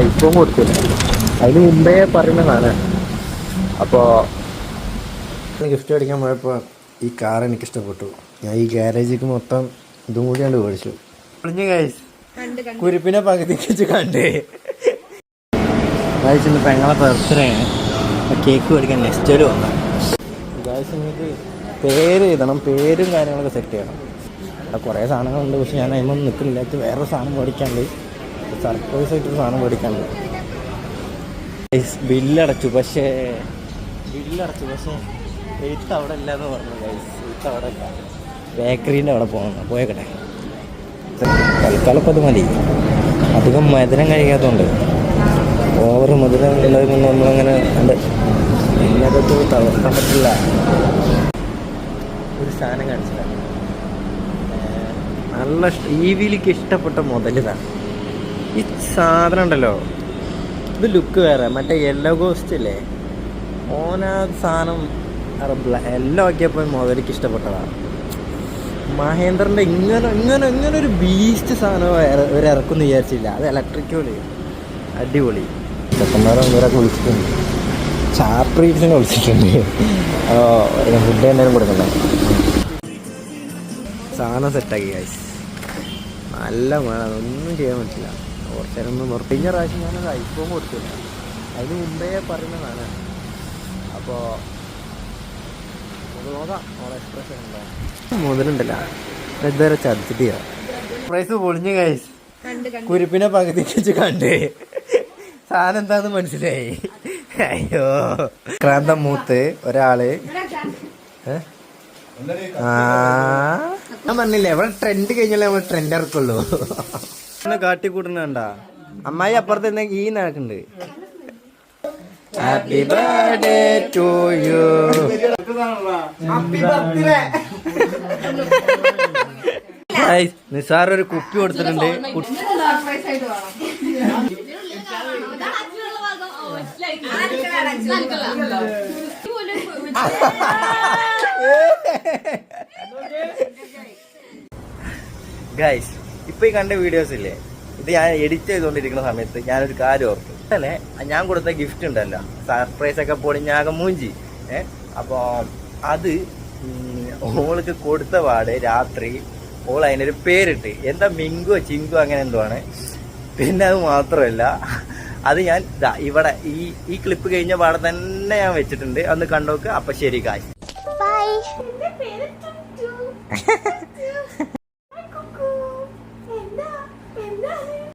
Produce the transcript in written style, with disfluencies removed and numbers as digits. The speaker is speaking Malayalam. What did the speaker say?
ഇപ്പം കൊടുത്തില്ല, അതിന് മുമ്പേ പറയുന്നതാണ്. അപ്പോൾ ഗിഫ്റ്റ് മേടിക്കാൻ പോയപ്പോൾ ഈ കാർ എനിക്കിഷ്ടപ്പെട്ടു. ഞാൻ ഈ ഗ്യാരേജിക്ക് മൊത്തം ഇതും കൂടിയാണ്ട് മേടിച്ചു. കുരിപ്പിനെ പകുതിക്ക് വെച്ച് കണ്ടേ ഗായ്സിന് പെങ്ങളെ ബർത്ത്ഡേ ആണ്. കേക്ക് മേടിക്കാൻ നെക്സ്റ്റ് വന്നു. ഗായ്സ് നിങ്ങൾക്ക് പേര് എഴുതണം, പേരും കാര്യങ്ങളൊക്കെ സെറ്റ് ചെയ്യണം. അവിടെ കുറേ സാധനങ്ങളുണ്ട്, പക്ഷെ ഞാൻ അതിമൊന്നും നിൽക്കുന്നില്ല. വേറൊരു സാധനം മേടിക്കാണ്ട്, സർപ്രൈസ് ആയിട്ടൊരു സാധനം മേടിക്കാണ്ട്. ബില്ലടച്ചു, പക്ഷേ എഴുത്ത് അവിടെ ഇല്ലയെന്ന് പറഞ്ഞു. ഗൈസ് എഴുത്ത് അവിടെ ഇല്ല, ബേക്കറീൻ്റെ അവിടെ പോകണം. പോയേക്കട്ടെ, തൽക്കാലം അത് മതി. അധികം മധുരം കഴിക്കാത്തതുകൊണ്ട് ഓവർ മധുരം ഉള്ളതിൽ നമ്മളങ്ങനെ ഉണ്ട്. ഇന്നതൊക്കെ തളർത്താൻ പറ്റില്ല. ഒരു സാധനം കാണിച്ചില്ല, നല്ല ടിവിയിലേക്ക് ഇഷ്ടപ്പെട്ട മുതലിതാണ് ഈ സാധനം ഉണ്ടല്ലോ. ഇത് ലുക്ക് വേറെ, മറ്റേ യെല്ലോ ഗോസ്റ്റ് അല്ലേ, ഓനാ സാധനം എല്ലാം ആക്കിയപ്പോൾ മുതലിക്ക് ഇഷ്ടപ്പെട്ടതാണ്. മഹേന്ദ്രൻ്റെ ഇങ്ങനെ ഒരു ബീസ്റ്റ് സാധനം ഒരു ഇറക്കുമെന്ന് വിചാരിച്ചില്ല. അത് ഇലക്ട്രിക് പോലെ അടിപൊളി. ചെക്കന്മാരെ ഒന്നൂരൊക്കെ വിളിച്ചിട്ടുണ്ട്, ചാപ്രീസിനെ വിളിച്ചിട്ടുണ്ട്. ഫുഡ് എന്തെങ്കിലും കൊടുക്കണ്ടേ. സാധനം സെറ്റാക്കി ഗൈസ്, നല്ല മഴ, ഒന്നും ചെയ്യാൻ പറ്റില്ല. കുറച്ച് നേരം ഒന്ന് കഴിഞ്ഞ പ്രാവശ്യം ഞാനത് ഐഫോൺ കൊടുത്തില്ല, അതിന് മുമ്പേ പറയുന്നതാണ്. അപ്പോൾ നോക്കാം ഓളെ എക്സ്പ്രഷൻ ഉണ്ടോ. മുതലുണ്ടല്ല ഇതുവരെ ചതിച്ചിട്ട് ചെയ്യാം. പ്രൈസ് പൊളിഞ്ഞു ഗൈസ്, കുരിപ്പിനെ പകുതിക്ക് വെച്ച് കണ്ടേ. സാധനം എന്താന്ന് മനസ്സിലായി. അയ്യോ, ക്രാന്തം മൂത്ത് ഒരാള്. ഞാൻ പറഞ്ഞില്ലേ, ഇവിടെ ട്രെൻഡ് കഴിഞ്ഞാലേ നമ്മൾ ട്രെൻഡ് ഇറക്കുള്ളൂ. കാട്ടിക്കൂട്ടുന്നുണ്ട അമ്മായി അപ്പുറത്ത് ഈ നടക്കുന്നുണ്ട്. Happy birthday to you. Nisar ഒരു കുപ്പി കൊടുത്തിട്ടുണ്ട്. ഗൈസ്, ഇപ്പൊ ഈ കണ്ട വീഡിയോസ് ഇല്ലേ, ഇത് ഞാൻ എഡിറ്റ് ചെയ്തുകൊണ്ടിരിക്കുന്ന സമയത്ത് ഞാനൊരു കാര്യം ഓർത്തു. അല്ലേ, ഞാൻ കൊടുത്ത ഗിഫ്റ്റ് ഉണ്ടല്ലോ, സർപ്രൈസ് ഒക്കെ പൊടിഞ്ഞാകെ മൂഞ്ചി. അപ്പോൾ അത് ഓൾക്ക് കൊടുത്ത പാട് രാത്രി ഓൾ അതിനൊരു പേരിട്ട്, എന്താ മിങ്കോ ചിങ്കോ അങ്ങനെ എന്തോ ആണ്. പിന്നെ അത് മാത്രമല്ല, അത് ഞാൻ ഇവിടെ ഈ ക്ലിപ്പ് കഴിഞ്ഞ പാടെ തന്നെ ഞാൻ വെച്ചിട്ടുണ്ട്, അന്ന് കണ്ടോക്ക്. അപ്പൊ ശരി ഗായ്സ്.